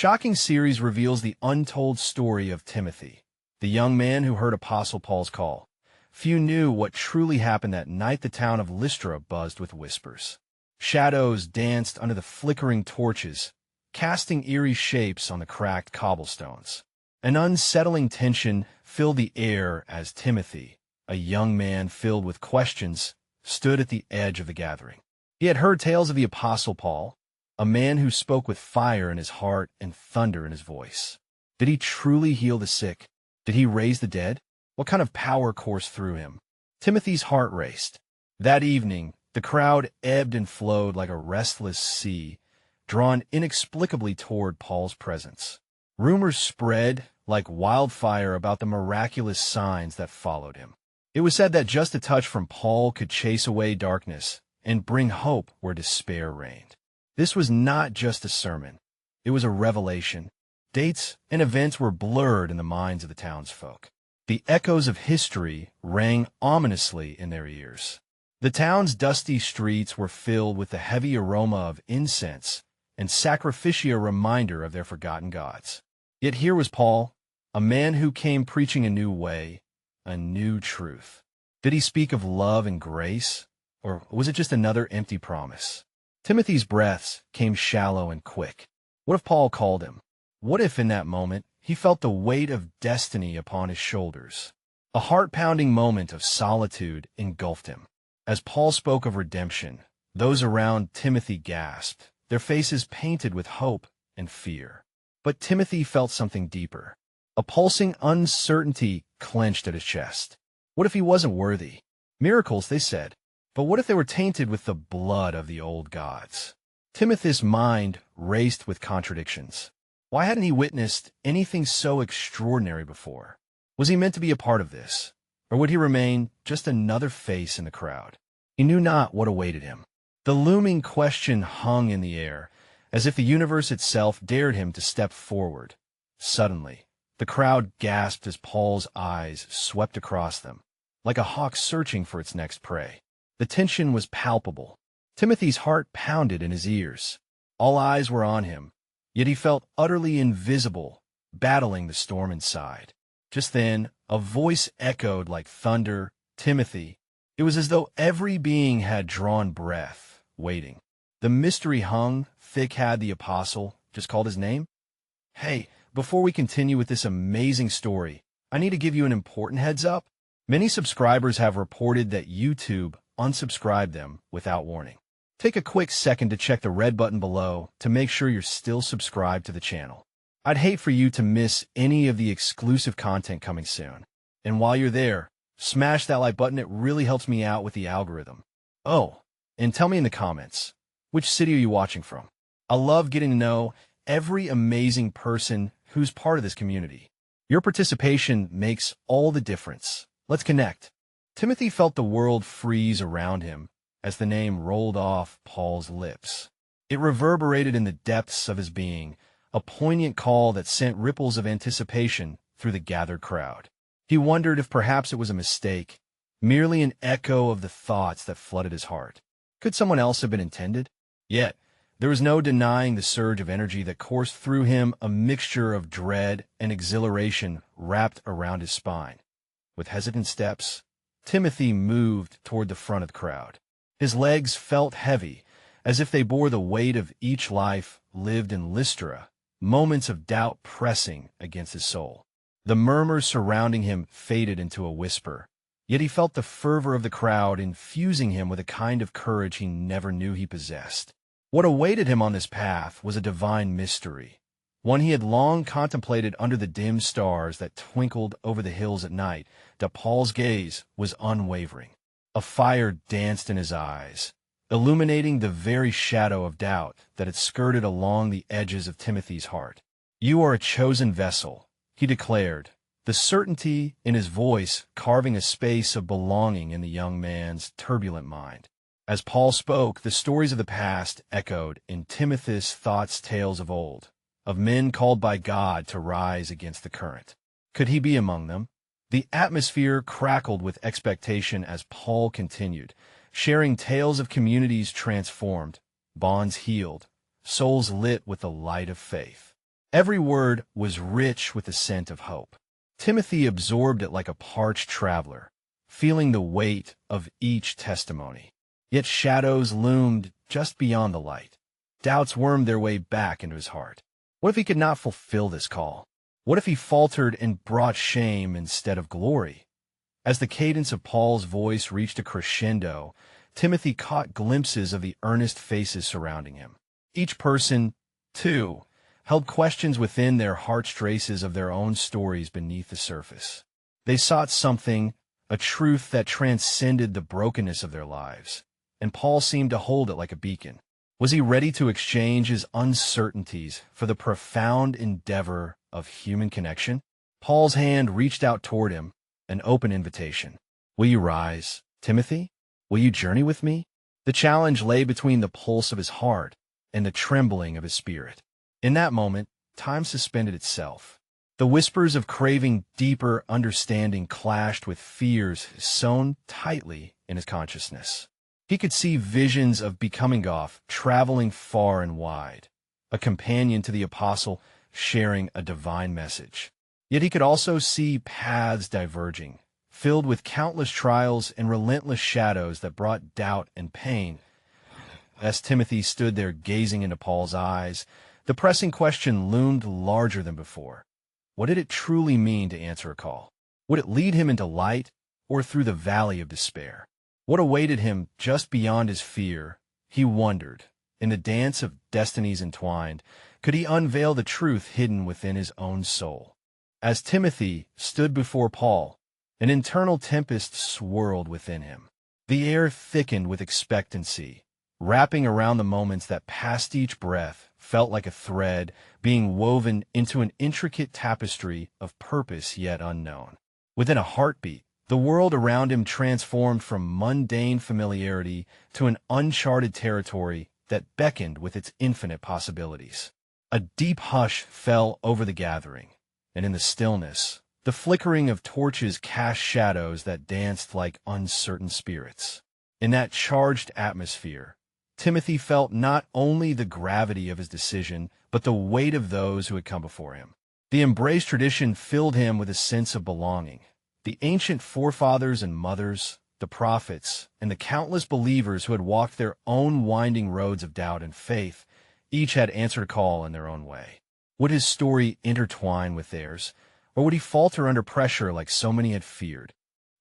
shocking series reveals the untold story of Timothy, the young man who heard Apostle Paul's call. Few knew what truly happened that night. The town of Lystra buzzed with whispers. Shadows danced under the flickering torches, casting eerie shapes on the cracked cobblestones. An unsettling tension filled the air as Timothy, a young man filled with questions, stood at the edge of the gathering. He had heard tales of the Apostle Paul, a man who spoke with fire in his heart and thunder in his voice. Did he truly heal the sick? Did he raise the dead? What kind of power coursed through him? Timothy's heart raced. That evening, the crowd ebbed and flowed like a restless sea, drawn inexplicably toward Paul's presence. Rumors spread like wildfire about the miraculous signs that followed him. It was said that just a touch from Paul could chase away darkness and bring hope where despair reigned. This was not just a sermon. It was a revelation. Dates and events were blurred in the minds of the townsfolk. The echoes of history rang ominously in their ears. The town's dusty streets were filled with the heavy aroma of incense and sacrificial reminder of their forgotten gods. Yet here was Paul, a man who came preaching a new way, a new truth. Did he speak of love and grace, or was it just another empty promise? Timothy's breaths came shallow and quick. What if Paul called him? What if in that moment he felt the weight of destiny upon his shoulders? A heart-pounding moment of solitude engulfed him. As Paul spoke of redemption, those around Timothy gasped, their faces painted with hope and fear. But Timothy felt something deeper. A pulsing uncertainty clenched at his chest. What if he wasn't worthy? Miracles, they said. But what if they were tainted with the blood of the old gods? Timothy's mind raced with contradictions. Why hadn't he witnessed anything so extraordinary before? Was he meant to be a part of this? Or would he remain just another face in the crowd? He knew not what awaited him. The looming question hung in the air, as if the universe itself dared him to step forward. Suddenly, the crowd gasped as Paul's eyes swept across them, like a hawk searching for its next prey. The tension was palpable. Timothy's heart pounded in his ears. All eyes were on him, yet he felt utterly invisible, battling the storm inside. Just then, a voice echoed like thunder, "Timothy." It was as though every being had drawn breath, waiting. The mystery hung thick. Had the apostle just called his name? Hey, before we continue with this amazing story, I need to give you an important heads up. Many subscribers have reported that YouTube unsubscribed them without warning. Take a quick second to check the red button below to make sure you're still subscribed to the channel. I'd hate for you to miss any of the exclusive content coming soon. And while you're there, smash that like button. It really helps me out with the algorithm. Oh, and tell me in the comments, which city are you watching from? I love getting to know every amazing person who's part of this community. Your participation makes all the difference. Let's connect. Timothy felt the world freeze around him as the name rolled off Paul's lips. It reverberated in the depths of his being, a poignant call that sent ripples of anticipation through the gathered crowd. He wondered if perhaps it was a mistake, merely an echo of the thoughts that flooded his heart. Could someone else have been intended? Yet, there was no denying the surge of energy that coursed through him, a mixture of dread and exhilaration wrapped around his spine. With hesitant steps, Timothy moved toward the front of the crowd. His legs felt heavy, as if they bore the weight of each life lived in Lystra, moments of doubt pressing against his soul. The murmurs surrounding him faded into a whisper, yet he felt the fervor of the crowd infusing him with a kind of courage he never knew he possessed. What awaited him on this path was a divine mystery, one he had long contemplated under the dim stars that twinkled over the hills at night. That Paul's gaze was unwavering. A fire danced in his eyes, illuminating the very shadow of doubt that had skirted along the edges of Timothy's heart. "You are a chosen vessel," he declared, the certainty in his voice carving a space of belonging in the young man's turbulent mind. As Paul spoke, the stories of the past echoed in Timothy's thoughts, tales of old, of men called by God to rise against the current. Could he be among them? The atmosphere crackled with expectation as Paul continued, sharing tales of communities transformed, bonds healed, souls lit with the light of faith. Every word was rich with the scent of hope. Timothy absorbed it like a parched traveler, feeling the weight of each testimony. Yet shadows loomed just beyond the light. Doubts wormed their way back into his heart. What if he could not fulfill this call? What if he faltered and brought shame instead of glory? As the cadence of Paul's voice reached a crescendo, Timothy caught glimpses of the earnest faces surrounding him. Each person, too, held questions within their heart-traces of their own stories beneath the surface. They sought something, a truth that transcended the brokenness of their lives, and Paul seemed to hold it like a beacon. Was he ready to exchange his uncertainties for the profound endeavor of human connection? Paul's hand reached out toward him, an open invitation. Will you rise, Timothy? Will you journey with me? The challenge lay between the pulse of his heart and the trembling of his spirit. In that moment, time suspended itself. The whispers of craving deeper understanding clashed with fears sewn tightly in his consciousness. He could see visions of becoming off, traveling far and wide, a companion to the apostle sharing a divine message. Yet he could also see paths diverging, filled with countless trials and relentless shadows that brought doubt and pain. As Timothy stood there gazing into Paul's eyes, the pressing question loomed larger than before. What did it truly mean to answer a call? Would it lead him into light or through the valley of despair? What awaited him just beyond his fear? He wondered. In the dance of destinies entwined, could he unveil the truth hidden within his own soul? As Timothy stood before Paul, an internal tempest swirled within him. The air thickened with expectancy, wrapping around the moments that past each breath felt like a thread being woven into an intricate tapestry of purpose yet unknown. Within a heartbeat, the world around him transformed from mundane familiarity to an uncharted territory that beckoned with its infinite possibilities. A deep hush fell over the gathering, and in the stillness, the flickering of torches cast shadows that danced like uncertain spirits. In that charged atmosphere, Timothy felt not only the gravity of his decision, but the weight of those who had come before him. The embraced tradition filled him with a sense of belonging. The ancient forefathers and mothers, the prophets, and the countless believers who had walked their own winding roads of doubt and faith, each had answered a call in their own way. Would his story intertwine with theirs, or would he falter under pressure like so many had feared?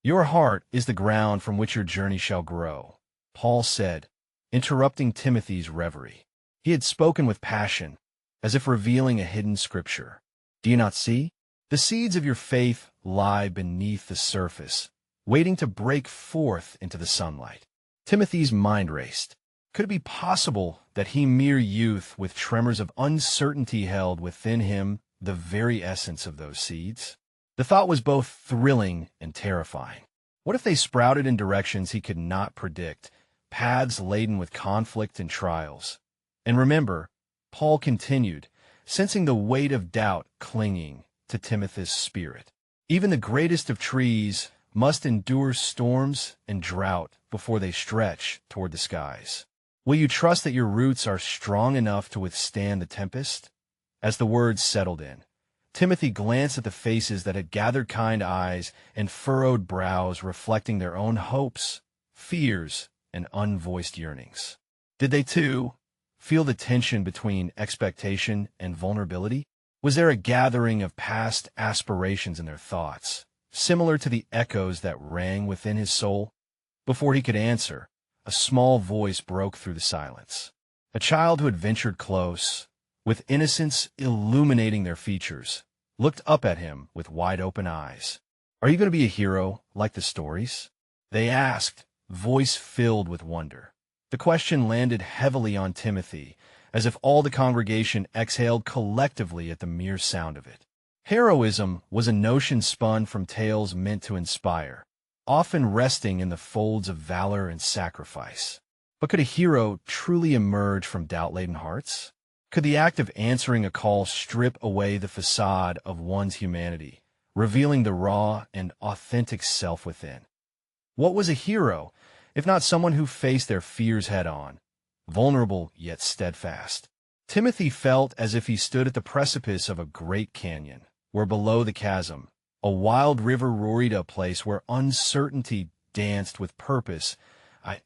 Your heart is the ground from which your journey shall grow, Paul said, interrupting Timothy's reverie. He had spoken with passion, as if revealing a hidden scripture. Do you not see? The seeds of your faith lie beneath the surface, waiting to break forth into the sunlight. Timothy's mind raced. Could it be possible that he, mere youth with tremors of uncertainty, held within him the very essence of those seeds? The thought was both thrilling and terrifying. What if they sprouted in directions he could not predict, paths laden with conflict and trials? And remember, Paul continued, sensing the weight of doubt clinging to Timothy's spirit. Even the greatest of trees must endure storms and drought before they stretch toward the skies. Will you trust that your roots are strong enough to withstand the tempest? As the words settled in, Timothy glanced at the faces that had gathered kind eyes and furrowed brows reflecting their own hopes, fears, and unvoiced yearnings. Did they, too, feel the tension between expectation and vulnerability? Was there a gathering of past aspirations in their thoughts, similar to the echoes that rang within his soul? Before he could answer, a small voice broke through the silence. A child who had ventured close, with innocence illuminating their features, looked up at him with wide-open eyes. Are you going to be a hero like the stories? They asked, voice filled with wonder. The question landed heavily on Timothy, as if all the congregation exhaled collectively at the mere sound of it. Heroism was a notion spun from tales meant to inspire, often resting in the folds of valor and sacrifice. But could a hero truly emerge from doubt-laden hearts? Could the act of answering a call strip away the facade of one's humanity, revealing the raw and authentic self within? What was a hero, if not someone who faced their fears head-on, vulnerable yet steadfast? Timothy felt as if he stood at the precipice of a great canyon, where below the chasm, a wild river roared, a place where uncertainty danced with purpose.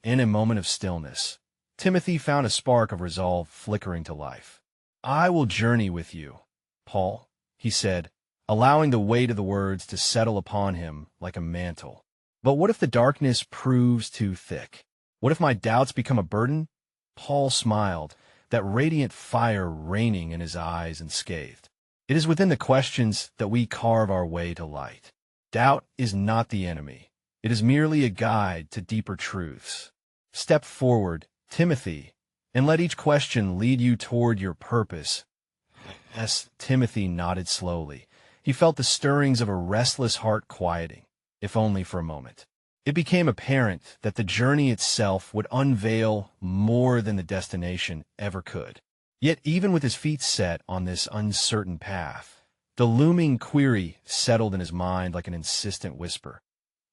In a moment of stillness, Timothy found a spark of resolve flickering to life. "I will journey with you, Paul," he said, allowing the weight of the words to settle upon him like a mantle. "But what if the darkness proves too thick? What if my doubts become a burden?" Paul smiled, that radiant fire reigning in his eyes, and scathed. "It is within the questions that we carve our way to light. Doubt is not the enemy. It is merely a guide to deeper truths. Step forward, Timothy, and let each question lead you toward your purpose." As Timothy nodded slowly, he felt the stirrings of a restless heart quieting, if only for a moment. It became apparent that the journey itself would unveil more than the destination ever could. Yet even with his feet set on this uncertain path, the looming query settled in his mind like an insistent whisper.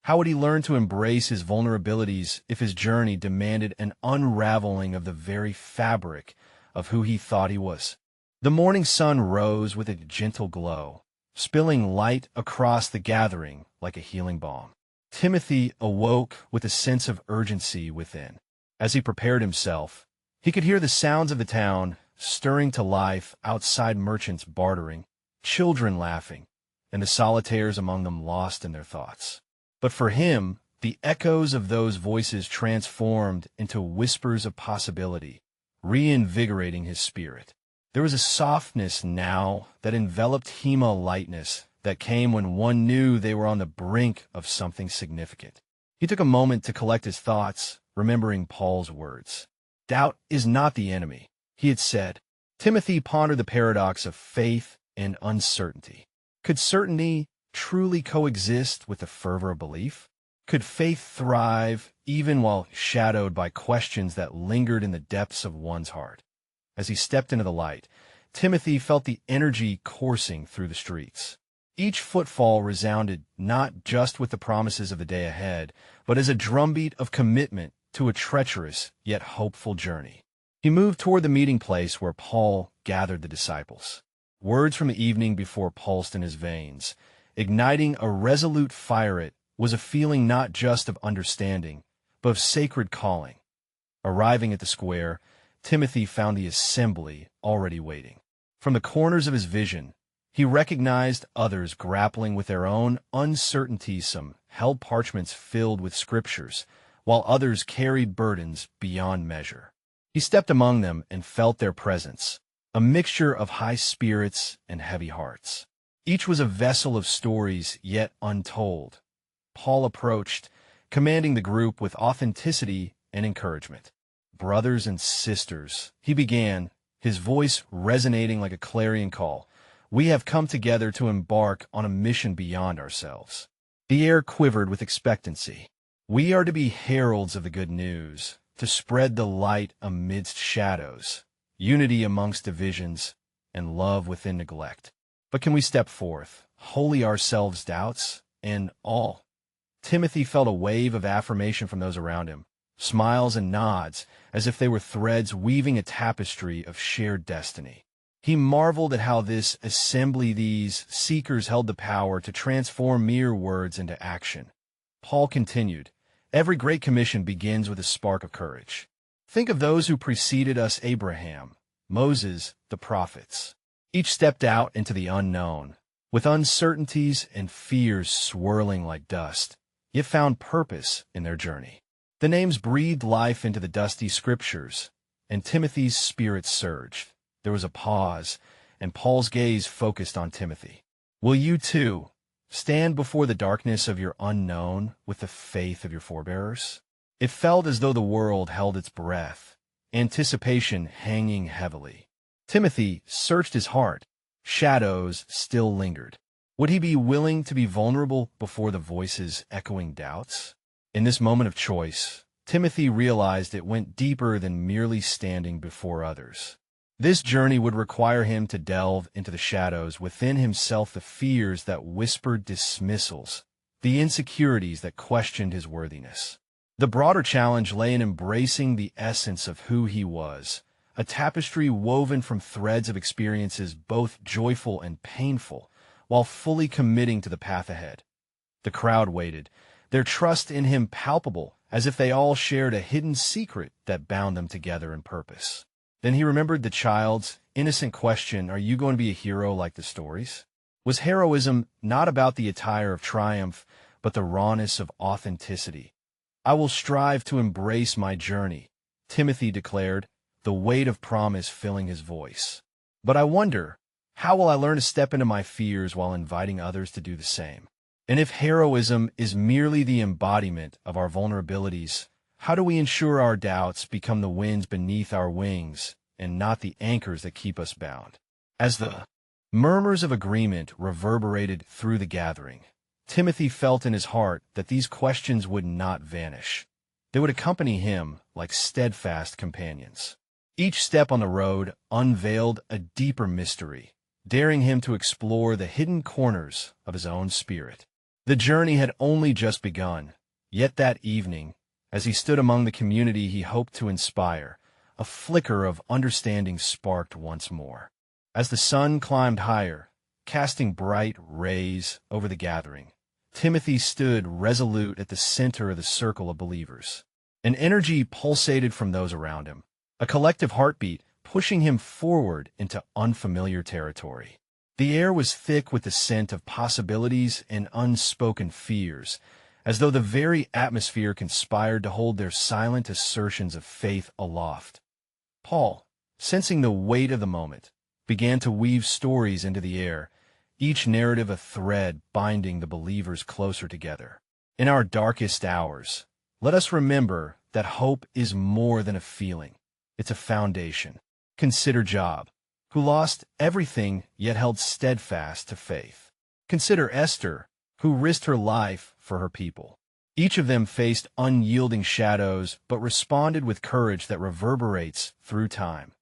How would he learn to embrace his vulnerabilities if his journey demanded an unraveling of the very fabric of who he thought he was? The morning sun rose with a gentle glow, spilling light across the gathering like a healing balm. Timothy awoke with a sense of urgency within. As he prepared himself, he could hear the sounds of the town stirring to life outside, merchants bartering, children laughing, and the solitaires among them lost in their thoughts. But for him, the echoes of those voices transformed into whispers of possibility, reinvigorating his spirit. There was a softness now that enveloped him, a lightness that came when one knew they were on the brink of something significant. He took a moment to collect his thoughts, remembering Paul's words. "Doubt is not the enemy," he had said. Timothy pondered the paradox of faith and uncertainty. Could certainty truly coexist with the fervor of belief? Could faith thrive even while shadowed by questions that lingered in the depths of one's heart? As he stepped into the light, Timothy felt the energy coursing through the streets. Each footfall resounded not just with the promises of the day ahead, but as a drumbeat of commitment to a treacherous yet hopeful journey. He moved toward the meeting place where Paul gathered the disciples. Words from the evening before pulsed in his veins, igniting a resolute fire. It was a feeling not just of understanding, but of sacred calling. Arriving at the square, Timothy found the assembly already waiting. From the corners of his vision, he recognized others grappling with their own uncertainties. Some held parchments filled with scriptures, while others carried burdens beyond measure. He stepped among them and felt their presence, a mixture of high spirits and heavy hearts. Each was a vessel of stories yet untold. Paul approached, commanding the group with authenticity and encouragement. "Brothers and sisters," he began, his voice resonating like a clarion call, "we have come together to embark on a mission beyond ourselves." The air quivered with expectancy. We are to be heralds of the good news, to spread the light amidst shadows, unity amongst divisions, and love within neglect. But can we step forth, wholly ourselves, doubts, and all? Timothy felt a wave of affirmation from those around him, smiles and nods, as if they were threads weaving a tapestry of shared destiny. He marveled at how this assembly, these seekers, held the power to transform mere words into action. Paul continued, "Every great commission begins with a spark of courage. Think of those who preceded us: Abraham, Moses, the prophets. Each stepped out into the unknown, with uncertainties and fears swirling like dust, yet found purpose in their journey. The names breathed life into the dusty scriptures, and Timothy's spirit surged. There was a pause, and Paul's gaze focused on Timothy. Will you, too, stand before the darkness of your unknown with the faith of your forebears? It felt as though the world held its breath, anticipation hanging heavily. Timothy searched his heart. Shadows still lingered. Would he be willing to be vulnerable before the voices echoing doubts? In this moment of choice, Timothy realized it went deeper than merely standing before others. This journey would require him to delve into the shadows within himself, the fears that whispered dismissals, the insecurities that questioned his worthiness. The broader challenge lay in embracing the essence of who he was, a tapestry woven from threads of experiences both joyful and painful, while fully committing to the path ahead. The crowd waited, their trust in him palpable, as if they all shared a hidden secret that bound them together in purpose. Then he remembered the child's innocent question, "Are you going to be a hero like the stories?" Was heroism not about the attire of triumph, but the rawness of authenticity? "I will strive to embrace my journey," Timothy declared, the weight of promise filling his voice. "But I wonder, how will I learn to step into my fears while inviting others to do the same? And if heroism is merely the embodiment of our vulnerabilities, how do we ensure our doubts become the winds beneath our wings and not the anchors that keep us bound?" As the murmurs of agreement reverberated through the gathering, Timothy felt in his heart that these questions would not vanish. They would accompany him like steadfast companions. Each step on the road unveiled a deeper mystery, daring him to explore the hidden corners of his own spirit. The journey had only just begun, yet that evening, as he stood among the community he hoped to inspire, a flicker of understanding sparked once more. As the sun climbed higher, casting bright rays over the gathering, Timothy stood resolute at the center of the circle of believers. An energy pulsated from those around him, a collective heartbeat pushing him forward into unfamiliar territory. The air was thick with the scent of possibilities and unspoken fears, as though the very atmosphere conspired to hold their silent assertions of faith aloft. Paul, sensing the weight of the moment, began to weave stories into the air, each narrative a thread binding the believers closer together. In our darkest hours, let us remember that hope is more than a feeling. It's a foundation. Consider Job, who lost everything yet held steadfast to faith. Consider Esther, who risked her life for her people. Each of them faced unyielding shadows but responded with courage that reverberates through time.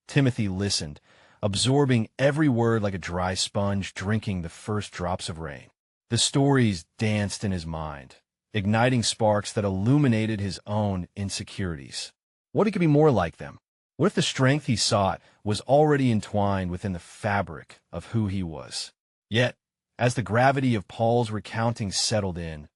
Timothy listened, absorbing every word like a dry sponge drinking the first drops of rain. The stories danced in his mind, igniting sparks that illuminated his own insecurities. What if he could be more like them? What if the strength he sought was already entwined within the fabric of who he was? Yet, as the gravity of Paul's recounting settled in,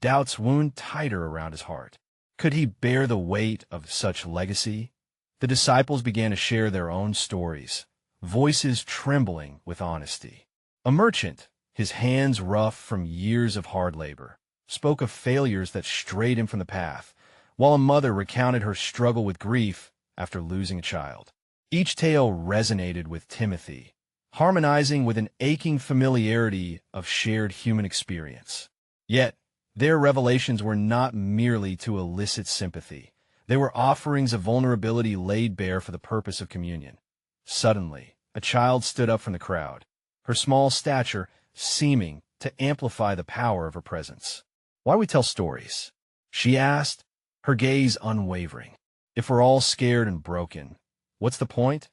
doubts wound tighter around his heart. Could he bear the weight of such legacy? The disciples began to share their own stories, voices trembling with honesty. A merchant, his hands rough from years of hard labor, spoke of failures that strayed him from the path, while a mother recounted her struggle with grief after losing a child. Each tale resonated with Timothy, harmonizing with an aching familiarity of shared human experience. Yet, their revelations were not merely to elicit sympathy. They were offerings of vulnerability laid bare for the purpose of communion. Suddenly, a child stood up from the crowd, her small stature seeming to amplify the power of her presence. "Why we tell stories?" she asked, her gaze unwavering. "If we're all scared and broken, what's the point?"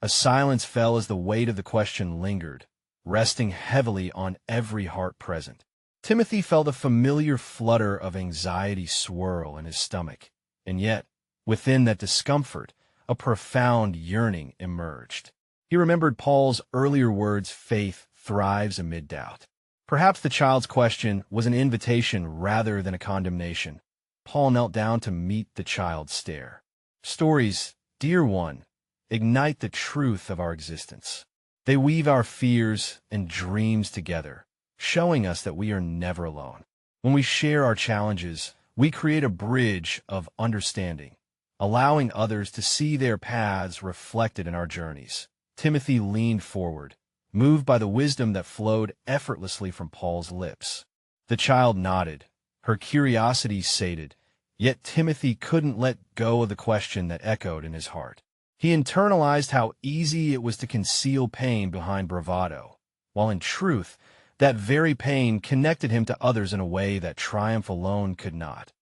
A silence fell as the weight of the question lingered, resting heavily on every heart present. Timothy felt a familiar flutter of anxiety swirl in his stomach, and yet, within that discomfort, a profound yearning emerged. He remembered Paul's earlier words, "Faith thrives amid doubt." Perhaps the child's question was an invitation rather than a condemnation. Paul knelt down to meet the child's stare. "Stories, dear one, ignite the truth of our existence. They weave our fears and dreams together, showing us that we are never alone. When we share our challenges, we create a bridge of understanding, allowing others to see their paths reflected in our journeys." Timothy leaned forward, moved by the wisdom that flowed effortlessly from Paul's lips. The child nodded, her curiosity sated, yet Timothy couldn't let go of the question that echoed in his heart. He internalized how easy it was to conceal pain behind bravado, while in truth, that very pain connected him to others in a way that triumph alone could not.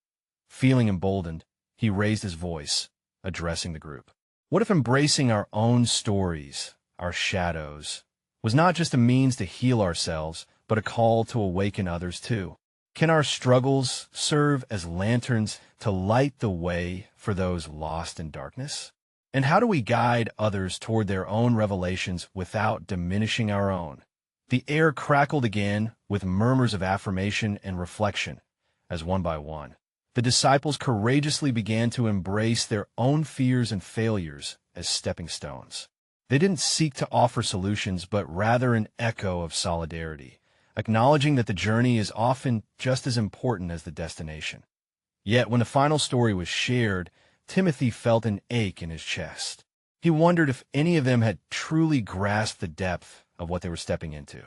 Feeling emboldened, he raised his voice, addressing the group. What if embracing our own stories, our shadows, was not just a means to heal ourselves, but a call to awaken others too? Can our struggles serve as lanterns to light the way for those lost in darkness? And how do we guide others toward their own revelations without diminishing our own? The air crackled again with murmurs of affirmation and reflection, as one by one, the disciples courageously began to embrace their own fears and failures as stepping stones. They didn't seek to offer solutions, but rather an echo of solidarity, acknowledging that the journey is often just as important as the destination. Yet when the final story was shared, Timothy felt an ache in his chest. He wondered if any of them had truly grasped the depth of what they were stepping into.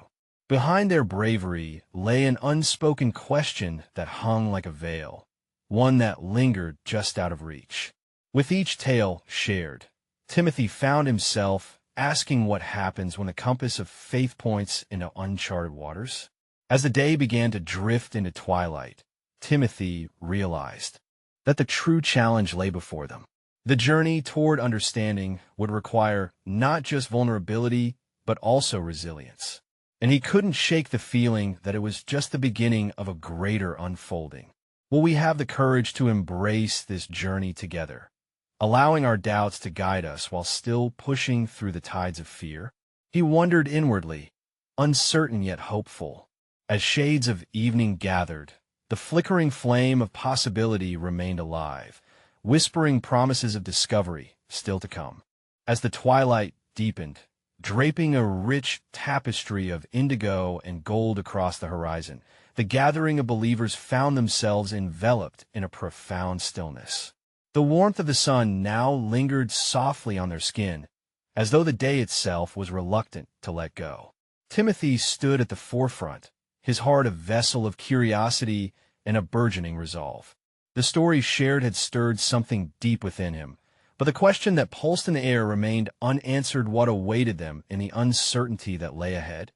Behind their bravery lay an unspoken question that hung like a veil, one that lingered just out of reach. With each tale shared, Timothy found himself asking what happens when the compass of faith points into uncharted waters. As the day began to drift into twilight, Timothy realized that the true challenge lay before them. The journey toward understanding would require not just vulnerability, but also resilience. And he couldn't shake the feeling that it was just the beginning of a greater unfolding. Will we have the courage to embrace this journey together, allowing our doubts to guide us while still pushing through the tides of fear? He wondered inwardly, uncertain yet hopeful. As shades of evening gathered, the flickering flame of possibility remained alive, whispering promises of discovery still to come. As the twilight deepened, draping a rich tapestry of indigo and gold across the horizon, the gathering of believers found themselves enveloped in a profound stillness. The warmth of the sun now lingered softly on their skin, as though the day itself was reluctant to let go. Timothy stood at the forefront, his heart a vessel of curiosity and a burgeoning resolve. The story shared had stirred something deep within him, but the question that pulsed in the air remained unanswered: what awaited them in the uncertainty that lay ahead?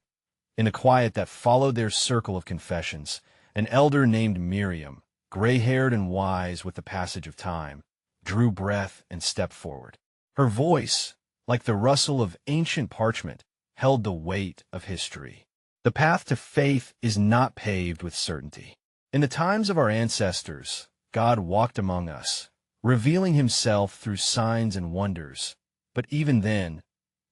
In the quiet that followed their circle of confessions, an elder named Miriam, gray-haired and wise with the passage of time, drew breath and stepped forward. Her voice, like the rustle of ancient parchment, held the weight of history. The path to faith is not paved with certainty. In the times of our ancestors, God walked among us, revealing himself through signs and wonders. But even then,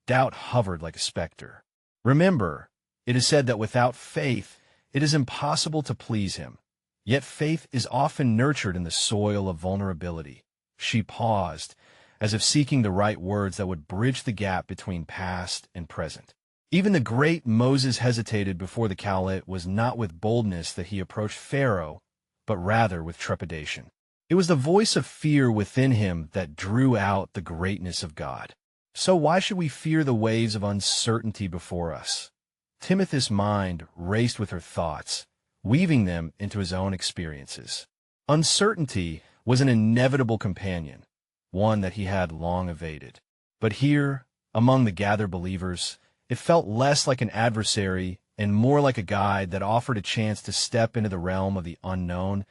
doubt hovered like a specter. Remember, it is said that without faith, it is impossible to please him. Yet faith is often nurtured in the soil of vulnerability. She paused, as if seeking the right words that would bridge the gap between past and present. Even the great Moses hesitated before the call. It was not with boldness that he approached Pharaoh, but rather with trepidation. It was the voice of fear within him that drew out the greatness of God. So why should we fear the waves of uncertainty before us? Timothy's mind raced with her thoughts, weaving them into his own experiences. Uncertainty was an inevitable companion, one that he had long evaded. But here, among the gathered believers, it felt less like an adversary and more like a guide that offered a chance to step into the realm of the unknown.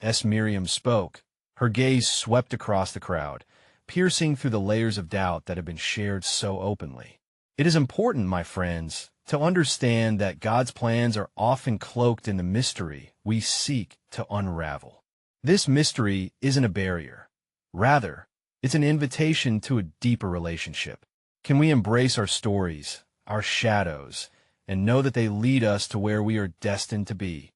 As Miriam spoke, her gaze swept across the crowd, piercing through the layers of doubt that had been shared so openly. It is important, my friends, to understand that God's plans are often cloaked in the mystery we seek to unravel. This mystery isn't a barrier. Rather, it's an invitation to a deeper relationship. Can we embrace our stories, our shadows, and know that they lead us to where we are destined to be?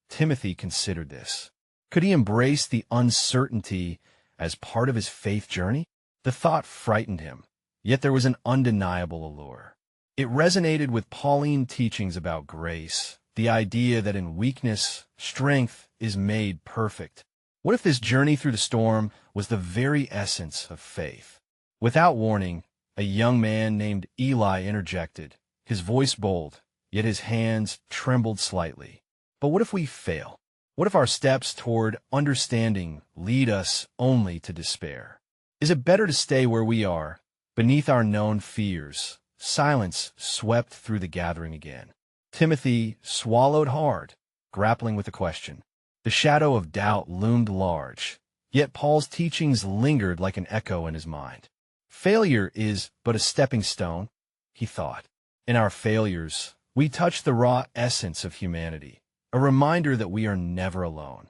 Timothy considered this. Could he embrace the uncertainty as part of his faith journey? The thought frightened him, yet there was an undeniable allure. It resonated with Pauline teachings about grace, the idea that in weakness, strength is made perfect. What if this journey through the storm was the very essence of faith? Without warning, a young man named Eli interjected, his voice bold, yet his hands trembled slightly. But what if we fail? What if our steps toward understanding lead us only to despair? Is it better to stay where we are, beneath our known fears? Silence swept through the gathering again. Timothy swallowed hard, grappling with the question. The shadow of doubt loomed large, yet Paul's teachings lingered like an echo in his mind. Failure is but a stepping stone, he thought. In our failures, we touch the raw essence of humanity, a reminder that we are never alone.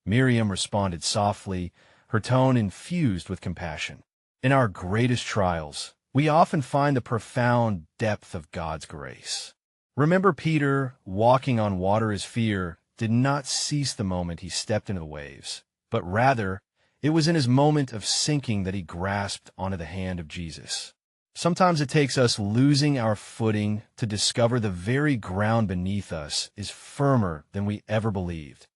Miriam responded softly, her tone infused with compassion. In our greatest trials, we often find the profound depth of God's grace. Remember Peter, walking on water as fear, did not cease the moment he stepped into the waves, but rather, it was in his moment of sinking that he grasped onto the hand of Jesus. Sometimes it takes us losing our footing to discover the very ground beneath us is firmer than we ever believed.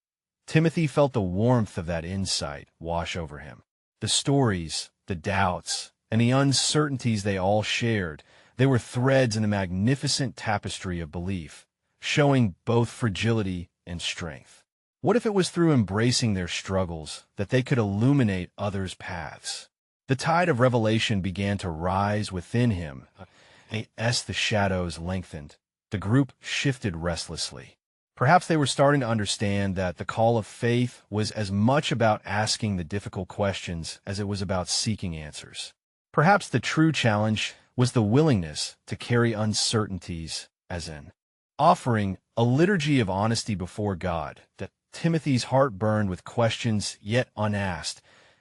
Timothy felt the warmth of that insight wash over him. The stories, the doubts, and the uncertainties they all shared, they were threads in a magnificent tapestry of belief, showing both fragility and strength. What if it was through embracing their struggles that they could illuminate others' paths? The tide of revelation began to rise within him. As the shadows lengthened, the group shifted restlessly. Perhaps they were starting to understand that the call of faith was as much about asking the difficult questions as it was about seeking answers. Perhaps the true challenge was the willingness to carry uncertainties as in offering a liturgy of honesty before God, that Timothy's heart burned with questions yet unasked,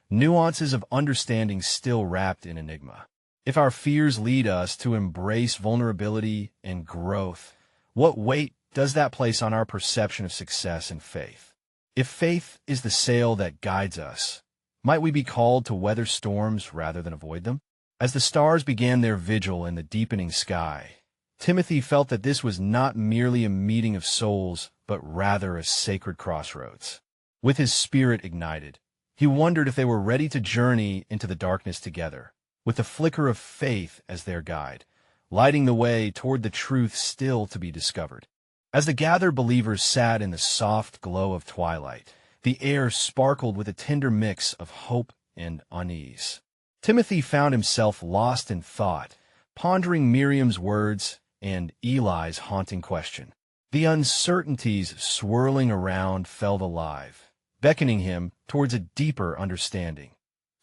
nuances of understanding still wrapped in enigma. If our fears lead us to embrace vulnerability and growth, what weight does that place on our perception of success and faith? If faith is the sail that guides us, might we be called to weather storms rather than avoid them? As the stars began their vigil in the deepening sky, Timothy felt that this was not merely a meeting of souls, but rather a sacred crossroads. With his spirit ignited, he wondered if they were ready to journey into the darkness together, with the flicker of faith as their guide, lighting the way toward the truth still to be discovered. As the gathered believers sat in the soft glow of twilight, the air sparkled with a tender mix of hope and unease. Timothy found himself lost in thought, pondering Miriam's words and Eli's haunting question. The uncertainties swirling around felt alive, beckoning him towards a deeper understanding.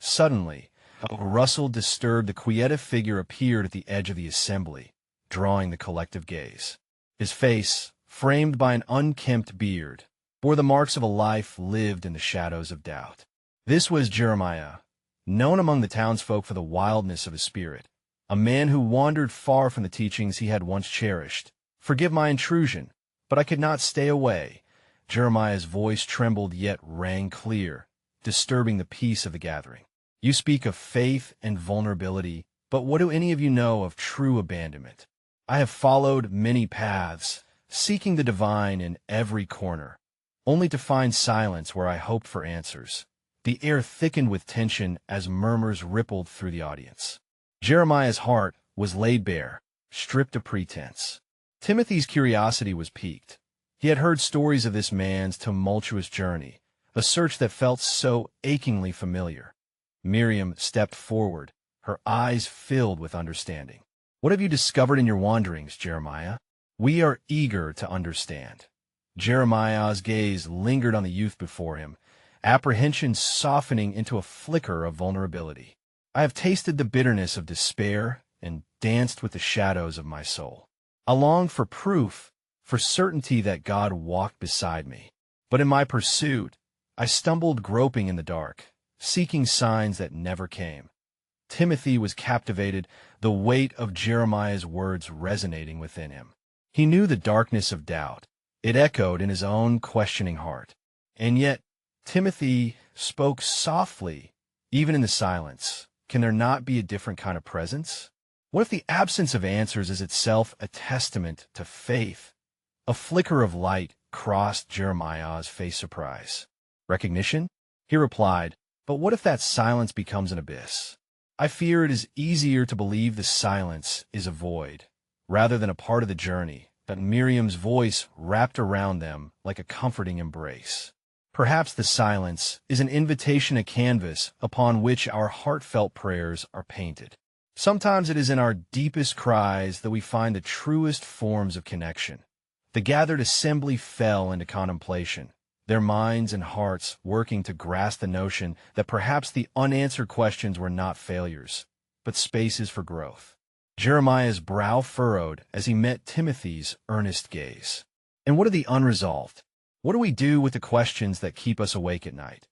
Suddenly, a rustle disturbed. The quiet figure appeared at the edge of the assembly, drawing the collective gaze. His face, framed by an unkempt beard, bore the marks of a life lived in the shadows of doubt. This was Jeremiah, known among the townsfolk for the wildness of his spirit, a man who wandered far from the teachings he had once cherished. "Forgive my intrusion, but I could not stay away." Jeremiah's voice trembled yet rang clear, disturbing the peace of the gathering. "You speak of faith and vulnerability, but what do any of you know of true abandonment? I have followed many paths, seeking the divine in every corner, only to find silence where I hoped for answers." The air thickened with tension as murmurs rippled through the audience. Jeremiah's heart was laid bare, stripped of pretense. Timothy's curiosity was piqued. He had heard stories of this man's tumultuous journey, a search that felt so achingly familiar. Miriam stepped forward, her eyes filled with understanding. "What have you discovered in your wanderings, Jeremiah?" "We are eager to understand." Jeremiah's gaze lingered on the youth before him, apprehension softening into a flicker of vulnerability. "I have tasted the bitterness of despair and danced with the shadows of my soul. I long for proof, for certainty that God walked beside me. But in my pursuit, I stumbled groping in the dark, seeking signs that never came." Timothy was captivated, the weight of Jeremiah's words resonating within him. He knew the darkness of doubt. It echoed in his own questioning heart. And yet, Timothy spoke softly, even in the silence. Can there not be a different kind of presence? What if the absence of answers is itself a testament to faith? A flicker of light crossed Jeremiah's face. Surprise. Recognition? He replied, "But what if that silence becomes an abyss? I fear it is easier to believe the silence is a void, rather than a part of the journey." But Miriam's voice wrapped around them like a comforting embrace. "Perhaps the silence is an invitation, a canvas upon which our heartfelt prayers are painted. Sometimes it is in our deepest cries that we find the truest forms of connection." The gathered assembly fell into contemplation, their minds and hearts working to grasp the notion that perhaps the unanswered questions were not failures, but spaces for growth. Jeremiah's brow furrowed as he met Timothy's earnest gaze. "And what are the unresolved? What do we do with the questions that keep us awake at night?"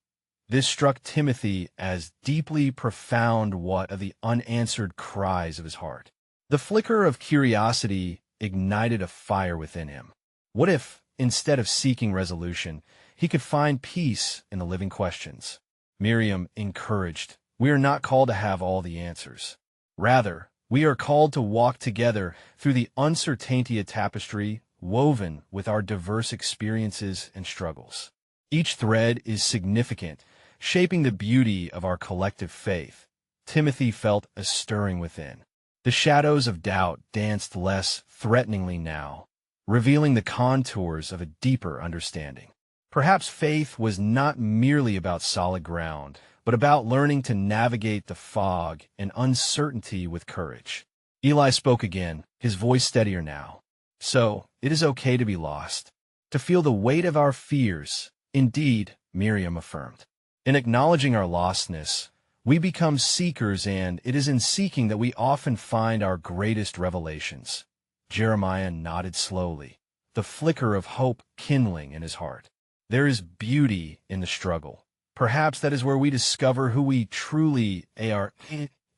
This struck Timothy as deeply profound what of the unanswered cries of his heart. The flicker of curiosity ignited a fire within him. What if, instead of seeking resolution, he could find peace in the living questions? Miriam encouraged, "We are not called to have all the answers. Rather, we are called to walk together through the uncertainty of tapestry woven with our diverse experiences and struggles. Each thread is significant, shaping the beauty of our collective faith." Timothy felt a stirring within. The shadows of doubt danced less threateningly now, revealing the contours of a deeper understanding. Perhaps faith was not merely about solid ground, but about learning to navigate the fog and uncertainty with courage. Eli spoke again, his voice steadier now. "So, it is okay to be lost, to feel the weight of our fears." "Indeed," Miriam affirmed. "In acknowledging our lostness, we become seekers, and it is in seeking that we often find our greatest revelations." Jeremiah nodded slowly, the flicker of hope kindling in his heart. "There is beauty in the struggle. Perhaps that is where we discover who we truly are."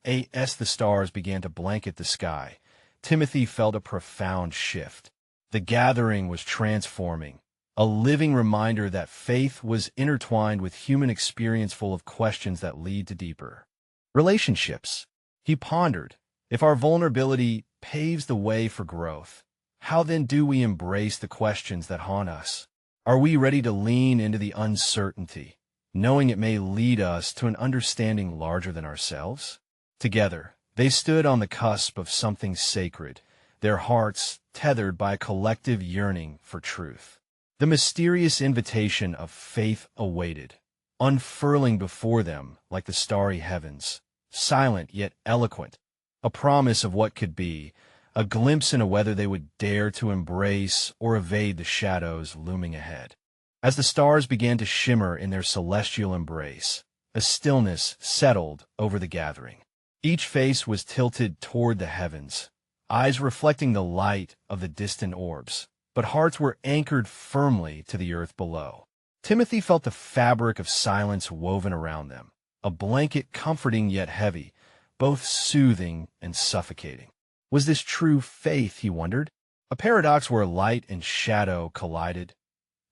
As the stars began to blanket the sky, Timothy felt a profound shift. The gathering was transforming, a living reminder that faith was intertwined with human experience, full of questions that lead to deeper relationships. He pondered, if our vulnerability paves the way for growth, how then do we embrace the questions that haunt us? Are we ready to lean into the uncertainty, knowing it may lead us to an understanding larger than ourselves? Together, they stood on the cusp of something sacred, their hearts tethered by a collective yearning for truth. The mysterious invitation of faith awaited, unfurling before them like the starry heavens, silent yet eloquent, a promise of what could be, a glimpse into whether they would dare to embrace or evade the shadows looming ahead. As the stars began to shimmer in their celestial embrace, a stillness settled over the gathering. Each face was tilted toward the heavens, eyes reflecting the light of the distant orbs, but hearts were anchored firmly to the earth below. Timothy felt the fabric of silence woven around them, a blanket comforting yet heavy, both soothing and suffocating. Was this true faith, he wondered? A paradox where light and shadow collided?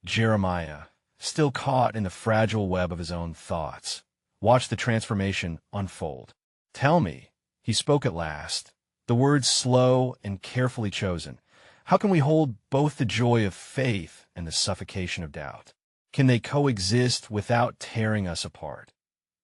Jeremiah, still caught in the fragile web of his own thoughts, watched the transformation unfold. "Tell me," he spoke at last, the words slow and carefully chosen, "how can we hold both the joy of faith and the suffocation of doubt? Can they coexist without tearing us apart?"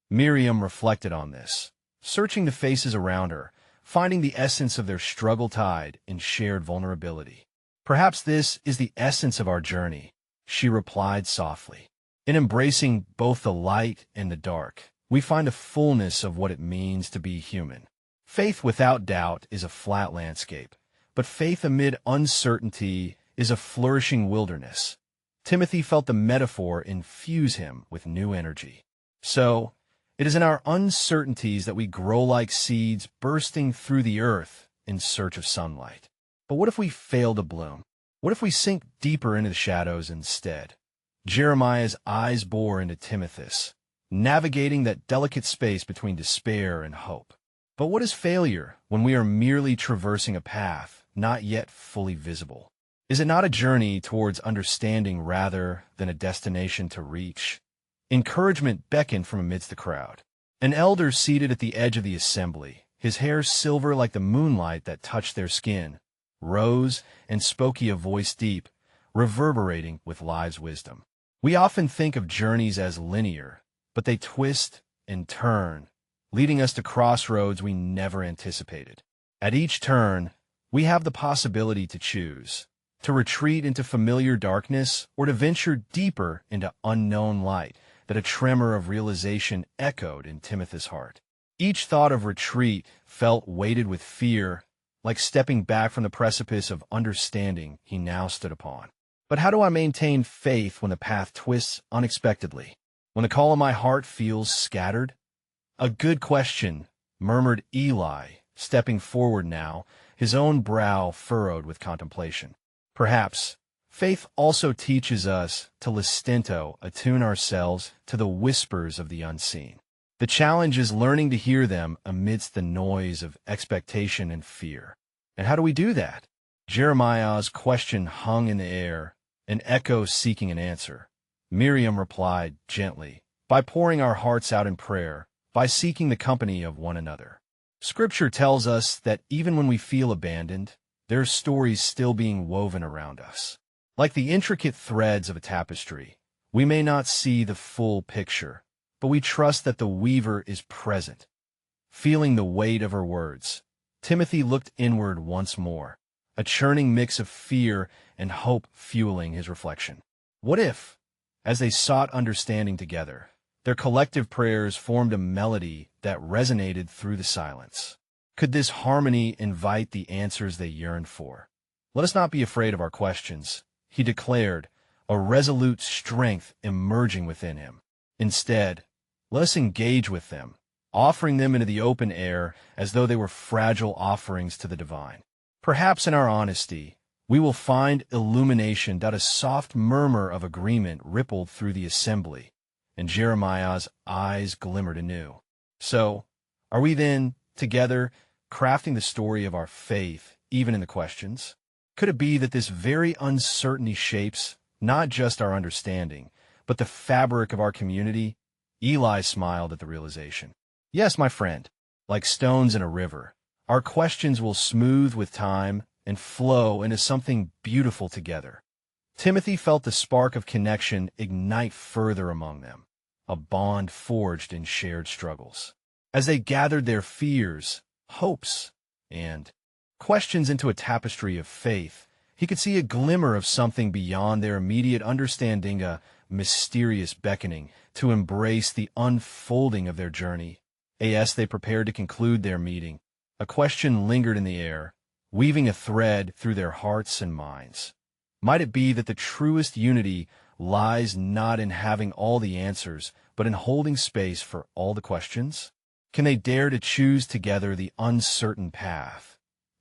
Miriam reflected on this, searching the faces around her, finding the essence of their struggle tied in shared vulnerability. "Perhaps this is the essence of our journey," she replied softly. "In embracing both the light and the dark, we find a fullness of what it means to be human. Faith without doubt is a flat landscape, but faith amid uncertainty is a flourishing wilderness." Timothy felt the metaphor infuse him with new energy. So, it is in our uncertainties that we grow like seeds bursting through the earth in search of sunlight. But what if we fail to bloom? What if we sink deeper into the shadows instead? Jeremiah's eyes bore into Timothy's, navigating that delicate space between despair and hope. But what is failure when we are merely traversing a path not yet fully visible? Is it not a journey towards understanding rather than a destination to reach? Encouragement beckoned from amidst the crowd. An elder seated at the edge of the assembly, his hair silver like the moonlight that touched their skin, rose and spoke a voice deep, reverberating with life's wisdom. We often think of journeys as linear, but they twist and turn, leading us to crossroads we never anticipated. At each turn, we have the possibility to choose, to retreat into familiar darkness or to venture deeper into unknown light. That a tremor of realization echoed in Timothy's heart. Each thought of retreat felt weighted with fear, like stepping back from the precipice of understanding he now stood upon. But how do I maintain faith when the path twists unexpectedly? When the call of my heart feels scattered? "A good question," murmured Eli, stepping forward now, his own brow furrowed with contemplation. "Perhaps Faith also teaches us to attune ourselves to the whispers of the unseen. The challenge is learning to hear them amidst the noise of expectation and fear. And how do we do that? Jeremiah's question hung in the air, an echo seeking an answer. Miriam replied gently, by pouring our hearts out in prayer, by seeking the company of one another. Scripture tells us that even when we feel abandoned, there are stories still being woven around us. Like the intricate threads of a tapestry, we may not see the full picture, but we trust that the weaver is present. Feeling the weight of her words, Timothy looked inward once more, a churning mix of fear and hope fueling his reflection. What if, as they sought understanding together, their collective prayers formed a melody that resonated through the silence? Could this harmony invite the answers they yearned for? Let us not be afraid of our questions, he declared, a resolute strength emerging within him. Instead, let us engage with them, offering them into the open air as though they were fragile offerings to the divine. Perhaps in our honesty, we will find illumination that a soft murmur of agreement rippled through the assembly, and Jeremiah's eyes glimmered anew. So, are we then, together, crafting the story of our faith, even in the questions? Could it be that this very uncertainty shapes not just our understanding, but the fabric of our community? Eli smiled at the realization. Yes, my friend, like stones in a river, our questions will smooth with time and flow into something beautiful together. Timothy felt the spark of connection ignite further among them, a bond forged in shared struggles. As they gathered their fears, hopes, and questions into a tapestry of faith, he could see a glimmer of something beyond their immediate understanding, a mysterious beckoning to embrace the unfolding of their journey. As they prepared to conclude their meeting, a question lingered in the air, weaving a thread through their hearts and minds. Might it be that the truest unity lies not in having all the answers, but in holding space for all the questions? Can they dare to choose together the uncertain path,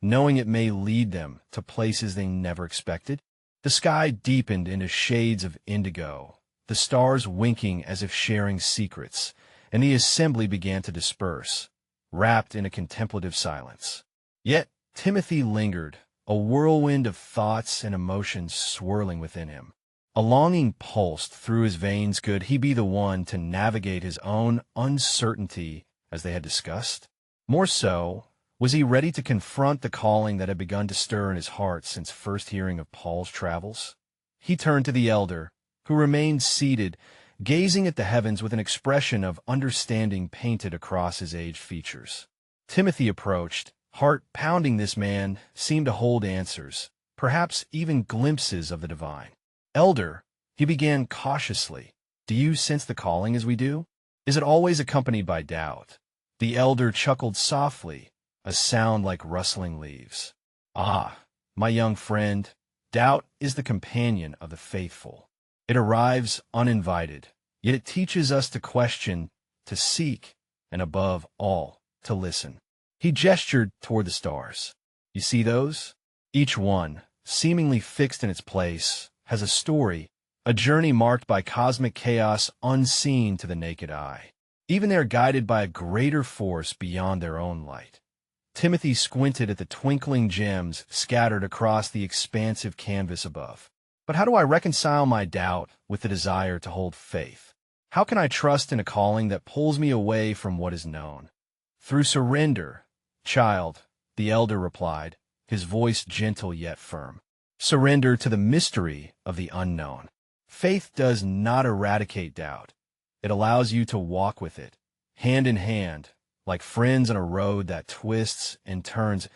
knowing it may lead them to places they never expected? The sky deepened into shades of indigo, the stars winking as if sharing secrets, and the assembly began to disperse, wrapped in a contemplative silence. Yet Timothy lingered, a whirlwind of thoughts and emotions swirling within him. A longing pulsed through his veins. Could he be the one to navigate his own uncertainty as they had discussed? More so, was he ready to confront the calling that had begun to stir in his heart since first hearing of Paul's travels? He turned to the elder, who remained seated, gazing at the heavens with an expression of understanding painted across his aged features. Timothy approached, heart pounding. This man seemed to hold answers, perhaps even glimpses of the divine. Elder, he began cautiously, do you sense the calling as we do? Is it always accompanied by doubt? The elder chuckled softly, a sound like rustling leaves. Ah, my young friend, doubt is the companion of the faithful. It arrives uninvited, yet it teaches us to question, to seek, and above all, to listen. He gestured toward the stars. You see those? Each one, seemingly fixed in its place, has a story, a journey marked by cosmic chaos unseen to the naked eye. Even they are guided by a greater force beyond their own light. Timothy squinted at the twinkling gems scattered across the expansive canvas above. But how do I reconcile my doubt with the desire to hold faith? How can I trust in a calling that pulls me away from what is known? Through surrender, child, the elder replied, his voice gentle yet firm. Surrender to the mystery of the unknown. Faith does not eradicate doubt. It allows you to walk with it, hand in hand, like friends on a road that twists and turns.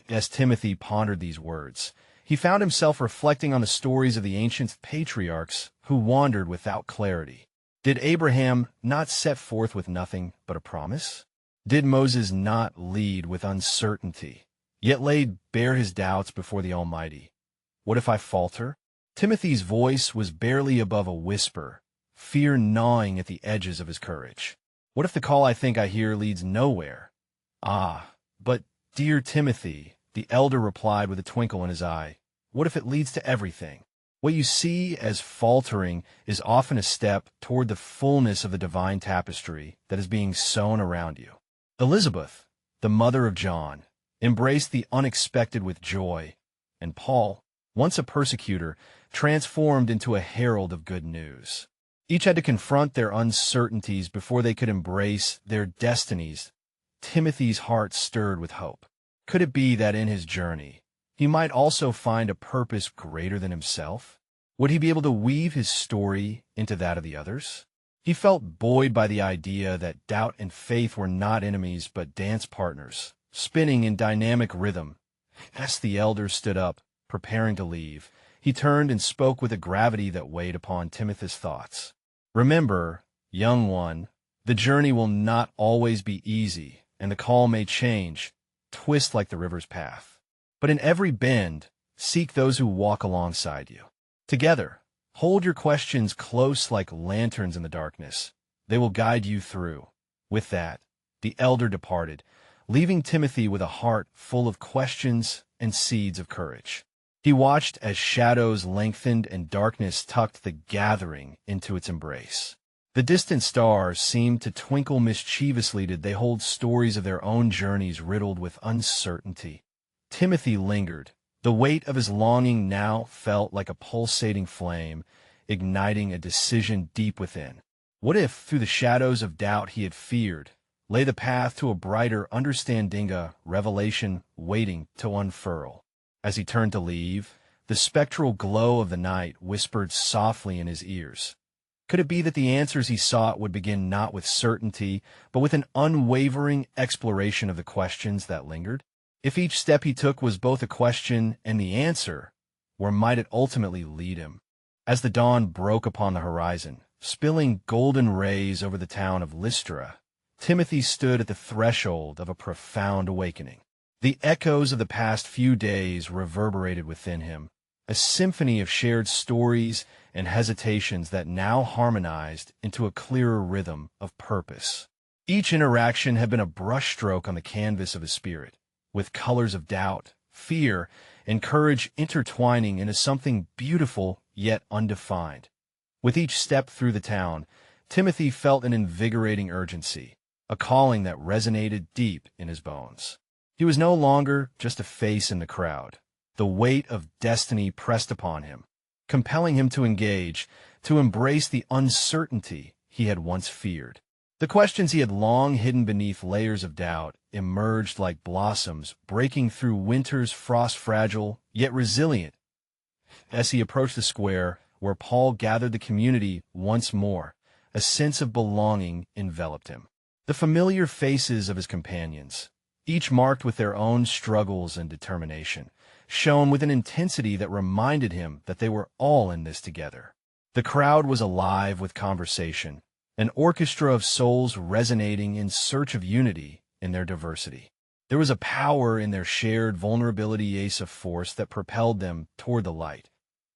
As Timothy pondered these words, he found himself reflecting on the stories of the ancient patriarchs who wandered without clarity. Did Abraham not set forth with nothing but a promise? Did Moses not lead with uncertainty, yet laid bare his doubts before the Almighty? What if I falter? Timothy's voice was barely above a whisper, fear gnawing at the edges of his courage. What if the call I think I hear leads nowhere? Ah, but, dear Timothy, the elder replied with a twinkle in his eye, what if it leads to everything? What you see as faltering is often a step toward the fullness of the divine tapestry that is being sewn around you. Elizabeth, the mother of John, embraced the unexpected with joy, and Paul, once a persecutor, transformed into a herald of good news. Each had to confront their uncertainties before they could embrace their destinies. Timothy's heart stirred with hope. Could it be that in his journey, he might also find a purpose greater than himself? Would he be able to weave his story into that of the others? He felt buoyed by the idea that doubt and faith were not enemies but dance partners, spinning in dynamic rhythm. As the elder stood up, preparing to leave, he turned and spoke with a gravity that weighed upon Timothy's thoughts. Remember, young one, the journey will not always be easy, and the call may change, twist like the river's path. But in every bend, seek those who walk alongside you. Together, hold your questions close like lanterns in the darkness. They will guide you through. With that, the elder departed, leaving Timothy with a heart full of questions and seeds of courage. He watched as shadows lengthened and darkness tucked the gathering into its embrace. The distant stars seemed to twinkle mischievously. Did they hold stories of their own journeys riddled with uncertainty? Timothy lingered. The weight of his longing now felt like a pulsating flame, igniting a decision deep within. What if, through the shadows of doubt he had feared, lay the path to a brighter understanding, a revelation waiting to unfurl? As he turned to leave, the spectral glow of the night whispered softly in his ears. Could it be that the answers he sought would begin not with certainty, but with an unwavering exploration of the questions that lingered? If each step he took was both a question and the answer, where might it ultimately lead him? As the dawn broke upon the horizon, spilling golden rays over the town of Lystra, Timothy stood at the threshold of a profound awakening. The echoes of the past few days reverberated within him, a symphony of shared stories and hesitations that now harmonized into a clearer rhythm of purpose. Each interaction had been a brushstroke on the canvas of his spirit, with colors of doubt, fear, and courage intertwining into something beautiful yet undefined. With each step through the town, Timothy felt an invigorating urgency, a calling that resonated deep in his bones. He was no longer just a face in the crowd. The weight of destiny pressed upon him, compelling him to engage, to embrace the uncertainty he had once feared. The questions he had long hidden beneath layers of doubt emerged like blossoms breaking through winter's frost-fragile, yet resilient. As he approached the square, where Paul gathered the community once more, a sense of belonging enveloped him. The familiar faces of his companions, each marked with their own struggles and determination, shone with an intensity that reminded him that they were all in this together. The crowd was alive with conversation, an orchestra of souls resonating in search of unity in their diversity. There was a power in their shared vulnerability, a force that propelled them toward the light.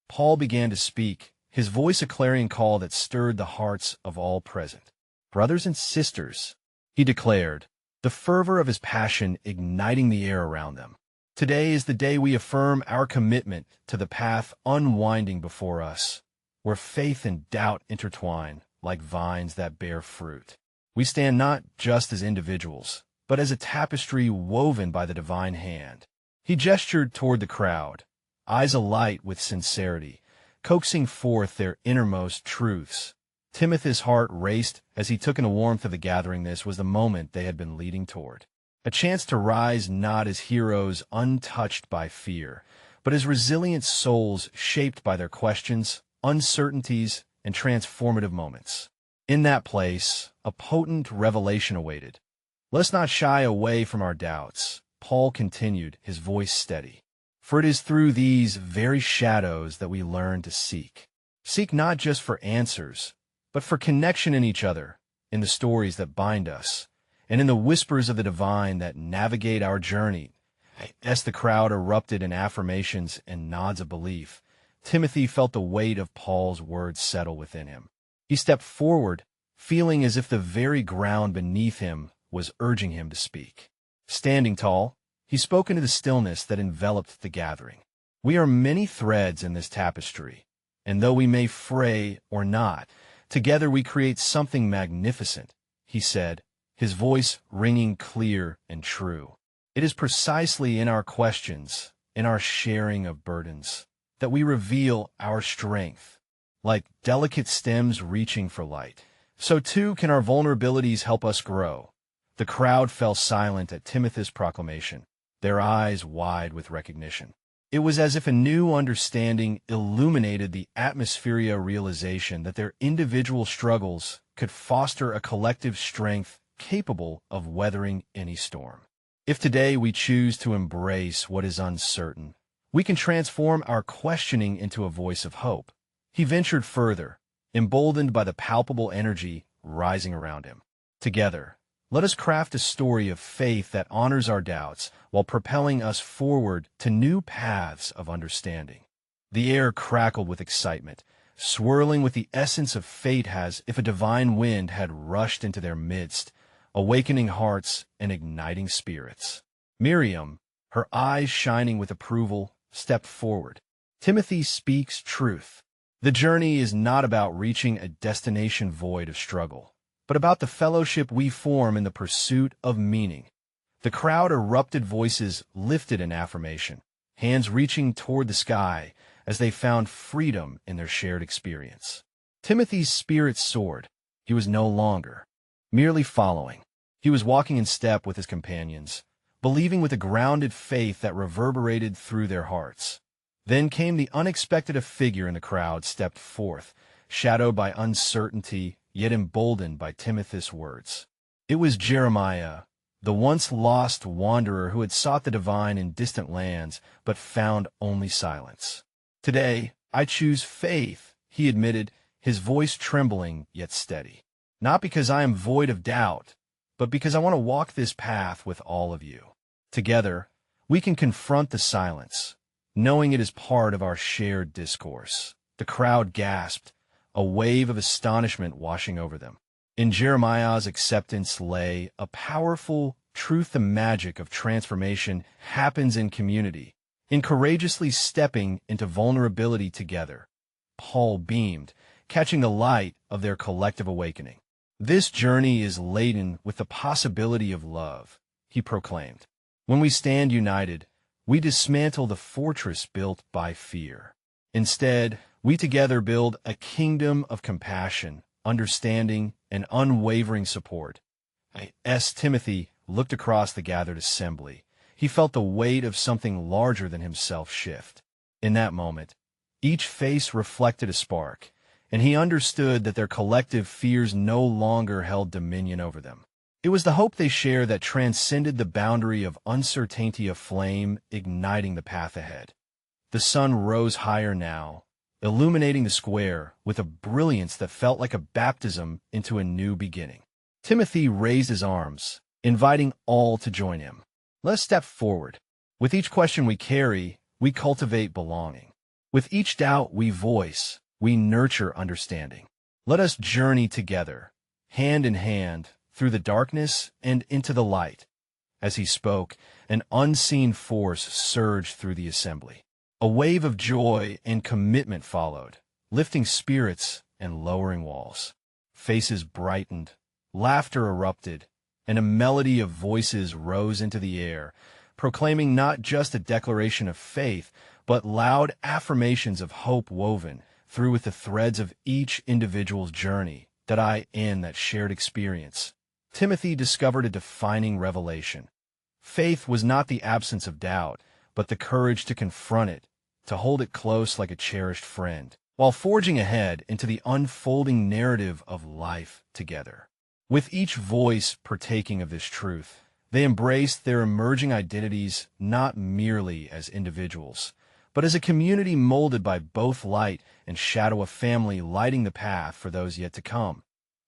Paul began to speak, his voice a clarion call that stirred the hearts of all present. "Brothers and sisters," he declared, the fervor of his passion igniting the air around them. "Today is the day we affirm our commitment to the path unwinding before us, where faith and doubt intertwine like vines that bear fruit. We stand not just as individuals, but as a tapestry woven by the divine hand." He gestured toward the crowd, eyes alight with sincerity, coaxing forth their innermost truths. Timothy's heart raced as he took in the warmth of the gathering. This was the moment they had been leading toward. A chance to rise not as heroes untouched by fear, but as resilient souls shaped by their questions, uncertainties, and transformative moments. In that place, a potent revelation awaited. "Let us not shy away from our doubts," Paul continued, his voice steady. "For it is through these very shadows that we learn to seek. Seek not just for answers, but for connection in each other, in the stories that bind us, and in the whispers of the divine that navigate our journey." As the crowd erupted in affirmations and nods of belief, Timothy felt the weight of Paul's words settle within him. He stepped forward, feeling as if the very ground beneath him was urging him to speak. Standing tall, he spoke into the stillness that enveloped the gathering. "We are many threads in this tapestry, And though we may fray or not, together we create something magnificent, he said, his voice ringing clear and true. It is precisely in our questions, in our sharing of burdens, that we reveal our strength. Like delicate stems reaching for light, so too can our vulnerabilities help us grow. The crowd fell silent at Timothy's proclamation, their eyes wide with recognition. It was as if a new understanding illuminated the atmosphere, realization that their individual struggles could foster a collective strength capable of weathering any storm. If today we choose to embrace what is uncertain, we can transform our questioning into a voice of hope. He ventured further, emboldened by the palpable energy rising around him. Together, let us craft a story of faith that honors our doubts while propelling us forward to new paths of understanding. The air crackled with excitement, swirling with the essence of fate as if a divine wind had rushed into their midst, awakening hearts and igniting spirits. Miriam, her eyes shining with approval, stepped forward. Timothy speaks truth. The journey is not about reaching a destination void of struggle, but about the fellowship we form in the pursuit of meaning. The crowd erupted, voices lifted in affirmation, hands reaching toward the sky as they found freedom in their shared experience. Timothy's spirit soared. He was no longer merely following. He was walking in step with his companions, believing with a grounded faith that reverberated through their hearts. Then came the unexpected. A figure in the crowd stepped forth, shadowed by uncertainty, yet emboldened by Timothy's words. It was Jeremiah, the once lost wanderer who had sought the divine in distant lands, but found only silence. Today, I choose faith, he admitted, his voice trembling yet steady. Not because I am void of doubt, but because I want to walk this path with all of you. Together, we can confront the silence, knowing it is part of our shared discourse. The crowd gasped, a wave of astonishment washing over them. In Jeremiah's acceptance lay a powerful truth. The magic of transformation happens in community, in courageously stepping into vulnerability together. Paul beamed, catching the light of their collective awakening. This journey is laden with the possibility of love, he proclaimed. When we stand united, we dismantle the fortress built by fear. Instead, we together build a kingdom of compassion, understanding, and unwavering support. As Timothy looked across the gathered assembly, he felt the weight of something larger than himself shift. In that moment, each face reflected a spark, and he understood that their collective fears no longer held dominion over them. It was the hope they shared that transcended the boundary of uncertainty, a flame igniting the path ahead. The sun rose higher now, illuminating the square with a brilliance that felt like a baptism into a new beginning. Timothy raised his arms, inviting all to join him. Let's step forward. With each question we carry, we cultivate belonging. With each doubt we voice, we nurture understanding. Let us journey together, hand in hand, through the darkness and into the light. As he spoke, an unseen force surged through the assembly. A wave of joy and commitment followed, lifting spirits and lowering walls. Faces brightened, laughter erupted, and a melody of voices rose into the air, proclaiming not just a declaration of faith, but loud affirmations of hope woven through with the threads of each individual's journey, that shared experience. Timothy discovered a defining revelation. Faith was not the absence of doubt, but the courage to confront it, to hold it close like a cherished friend, while forging ahead into the unfolding narrative of life together. With each voice partaking of this truth, they embraced their emerging identities not merely as individuals, but as a community molded by both light and shadow, a family lighting the path for those yet to come.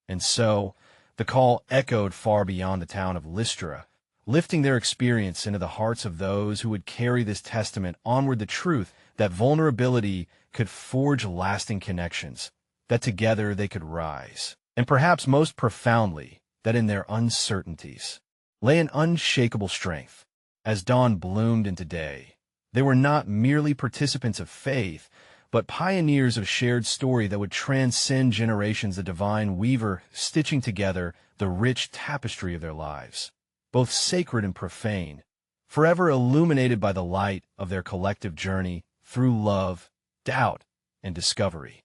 And so, the call echoed far beyond the town of Lystra, lifting their experience into the hearts of those who would carry this testament onward, the truth that vulnerability could forge lasting connections, that together they could rise, and perhaps most profoundly, that in their uncertainties lay an unshakable strength. As dawn bloomed into day, they were not merely participants of faith, but pioneers of shared story that would transcend generations, the divine weaver stitching together the rich tapestry of their lives, both sacred and profane, forever illuminated by the light of their collective journey through love, doubt, and discovery.